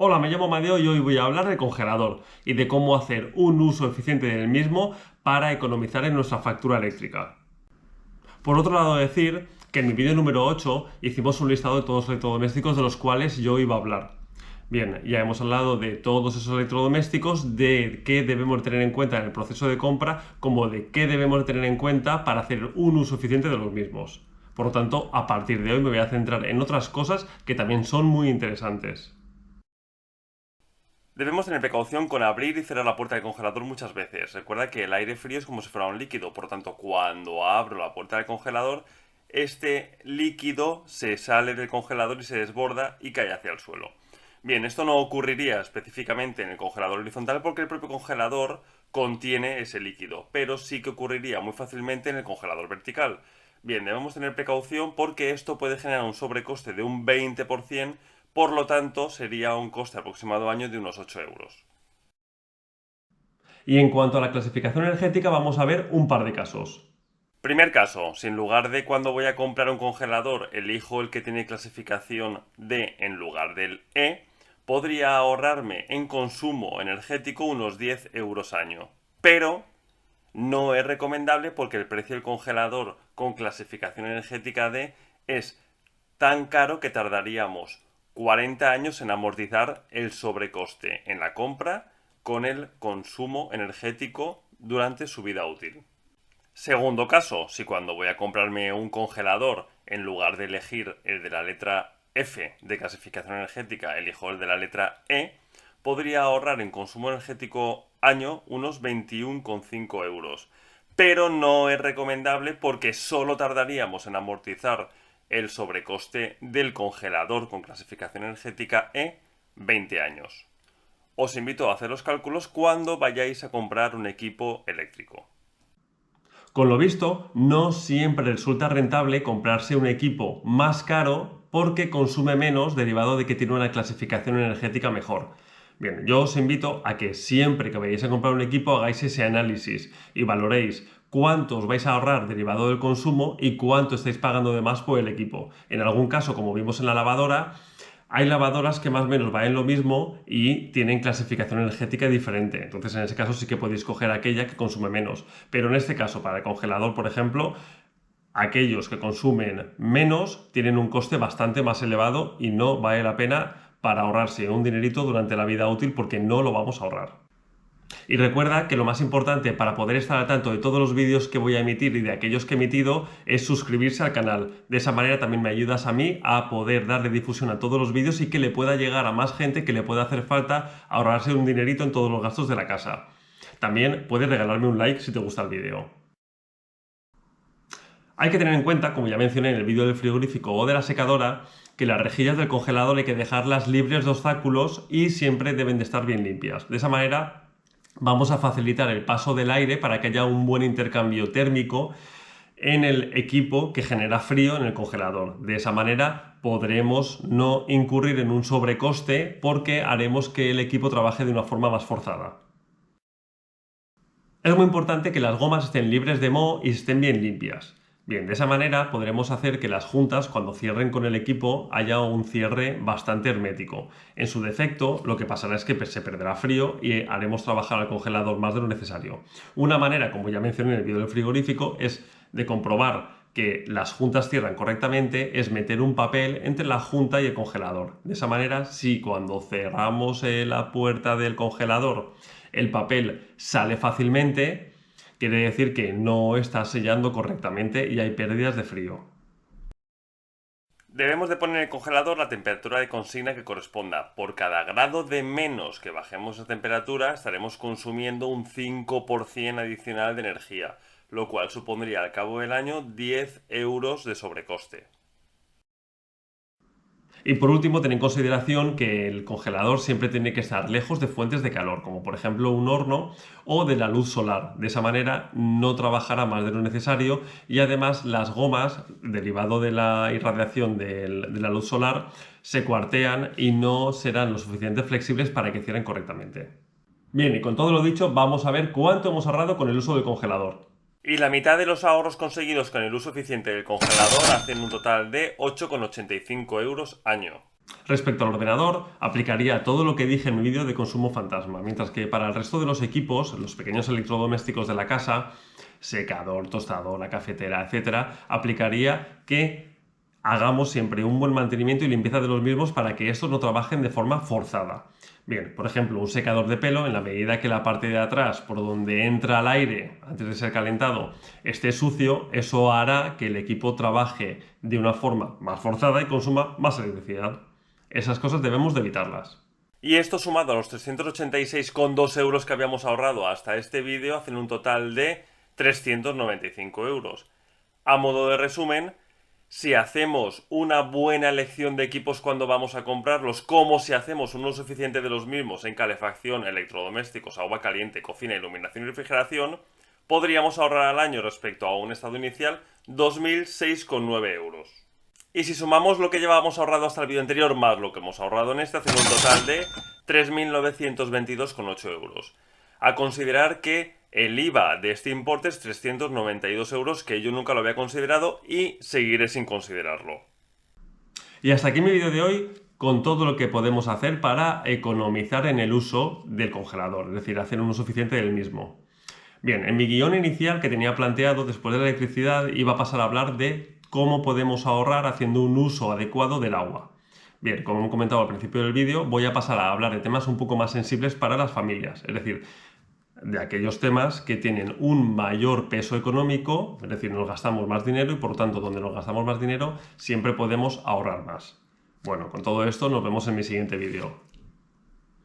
Hola, me llamo Amadeo y hoy voy a hablar de congelador y de cómo hacer un uso eficiente del mismo para economizar en nuestra factura eléctrica. Por otro lado, decir que en mi vídeo número 8 hicimos un listado de todos los electrodomésticos de los cuales yo iba a hablar. Bien, ya hemos hablado de todos esos electrodomésticos, de qué debemos tener en cuenta en el proceso de compra, como de qué debemos tener en cuenta para hacer un uso eficiente de los mismos. Por lo tanto, a partir de hoy me voy a centrar en otras cosas que también son muy interesantes. Debemos tener precaución con abrir y cerrar la puerta del congelador muchas veces. Recuerda que el aire frío es como si fuera un líquido, por lo tanto, cuando abro la puerta del congelador, este líquido se sale del congelador y se desborda y cae hacia el suelo. Bien, esto no ocurriría específicamente en el congelador horizontal porque el propio congelador contiene ese líquido, pero sí que ocurriría muy fácilmente en el congelador vertical. Bien, debemos tener precaución porque esto puede generar un sobrecoste de un 20%, por lo tanto sería un coste aproximado año de unos 8 euros. Y en cuanto a la clasificación energética, vamos a ver un par de casos. Primer caso, si en lugar de cuando voy a comprar un congelador elijo el que tiene clasificación D en lugar del E, podría ahorrarme en consumo energético unos 10 euros año. Pero no es recomendable porque el precio del congelador con clasificación energética D es tan caro que tardaríamos 40 años en amortizar el sobrecoste en la compra con el consumo energético durante su vida útil. Segundo caso, si cuando voy a comprarme un congelador, en lugar de elegir el de la letra F de clasificación energética, elijo el de la letra E, podría ahorrar en consumo energético año unos 21,5 euros. Pero no es recomendable porque solo tardaríamos en amortizar el sobrecoste del congelador con clasificación energética E 20 años. Os invito a hacer los cálculos cuando vayáis a comprar un equipo eléctrico. Con lo visto, no siempre resulta rentable comprarse un equipo más caro porque consume menos derivado de que tiene una clasificación energética mejor. Bien, yo os invito a que siempre que vayáis a comprar un equipo hagáis ese análisis y valoréis cuánto os vais a ahorrar derivado del consumo y cuánto estáis pagando de más por el equipo. En algún caso, como vimos en la lavadora, hay lavadoras que más o menos valen lo mismo y tienen clasificación energética diferente. Entonces, en ese caso sí que podéis coger aquella que consume menos. Pero en este caso, para el congelador, por ejemplo, aquellos que consumen menos tienen un coste bastante más elevado y no vale la pena para ahorrarse un dinerito durante la vida útil porque no lo vamos a ahorrar. Y recuerda que lo más importante para poder estar al tanto de todos los vídeos que voy a emitir y de aquellos que he emitido es suscribirse al canal. De esa manera también me ayudas a mí a poder darle difusión a todos los vídeos y que le pueda llegar a más gente que le pueda hacer falta ahorrarse un dinerito en todos los gastos de la casa. También puedes regalarme un like si te gusta el vídeo. Hay que tener en cuenta, como ya mencioné en el vídeo del frigorífico o de la secadora, que las rejillas del congelador hay que dejarlas libres de obstáculos y siempre deben de estar bien limpias. De esa manera vamos a facilitar el paso del aire para que haya un buen intercambio térmico en el equipo que genera frío en el congelador. De esa manera podremos no incurrir en un sobrecoste porque haremos que el equipo trabaje de una forma más forzada. Es muy importante que las gomas estén libres de moho y estén bien limpias. Bien, de esa manera podremos hacer que las juntas, cuando cierren con el equipo, haya un cierre bastante hermético. En su defecto, lo que pasará es que se perderá frío y haremos trabajar al congelador más de lo necesario. Una manera, como ya mencioné en el vídeo del frigorífico, es de comprobar que las juntas cierran correctamente, es meter un papel entre la junta y el congelador. De esa manera, si cuando cerramos la puerta del congelador el papel sale fácilmente, quiere decir que no está sellando correctamente y hay pérdidas de frío. Debemos de poner en el congelador la temperatura de consigna que corresponda. Por cada grado de menos que bajemos la temperatura, estaremos consumiendo un 5% adicional de energía, lo cual supondría al cabo del año 10 euros de sobrecoste. Y por último, ten en consideración que el congelador siempre tiene que estar lejos de fuentes de calor, como por ejemplo un horno o de la luz solar. De esa manera no trabajará más de lo necesario y además las gomas, derivado de la irradiación de la luz solar, se cuartean y no serán lo suficientemente flexibles para que cierren correctamente. Bien, y con todo lo dicho, vamos a ver cuánto hemos ahorrado con el uso del congelador. Y la mitad de los ahorros conseguidos con el uso eficiente del congelador hacen un total de 8,85 euros año. Respecto al ordenador, aplicaría todo lo que dije en mi vídeo de consumo fantasma, mientras que para el resto de los equipos, los pequeños electrodomésticos de la casa, secador, tostadora, cafetera, etcétera, aplicaría que hagamos siempre un buen mantenimiento y limpieza de los mismos para que estos no trabajen de forma forzada. Bien, por ejemplo, un secador de pelo, en la medida que la parte de atrás, por donde entra el aire antes de ser calentado, esté sucio, eso hará que el equipo trabaje de una forma más forzada y consuma más electricidad. Esas cosas debemos de evitarlas. Y esto sumado a los 386,2 euros que habíamos ahorrado hasta este vídeo hacen un total de 395 euros. A modo de resumen, si hacemos una buena elección de equipos cuando vamos a comprarlos, como si hacemos un uso eficiente de los mismos en calefacción, electrodomésticos, agua caliente, cocina, iluminación y refrigeración, podríamos ahorrar al año respecto a un estado inicial 2.006,9 euros. Y si sumamos lo que llevábamos ahorrado hasta el vídeo anterior más lo que hemos ahorrado en este, hacen un total de 3.922,8 euros. A considerar que el IVA de este importe es 392 euros, que yo nunca lo había considerado y seguiré sin considerarlo. Y hasta aquí mi vídeo de hoy con todo lo que podemos hacer para economizar en el uso del congelador, es decir, hacer un uso eficiente del mismo. Bien, en mi guión inicial que tenía planteado, después de la electricidad, iba a pasar a hablar de cómo podemos ahorrar haciendo un uso adecuado del agua. Bien, como he comentado al principio del vídeo, voy a pasar a hablar de temas un poco más sensibles para las familias, es decir, de aquellos temas que tienen un mayor peso económico, es decir, nos gastamos más dinero y por lo tanto, donde nos gastamos más dinero, siempre podemos ahorrar más. Bueno, con todo esto nos vemos en mi siguiente vídeo.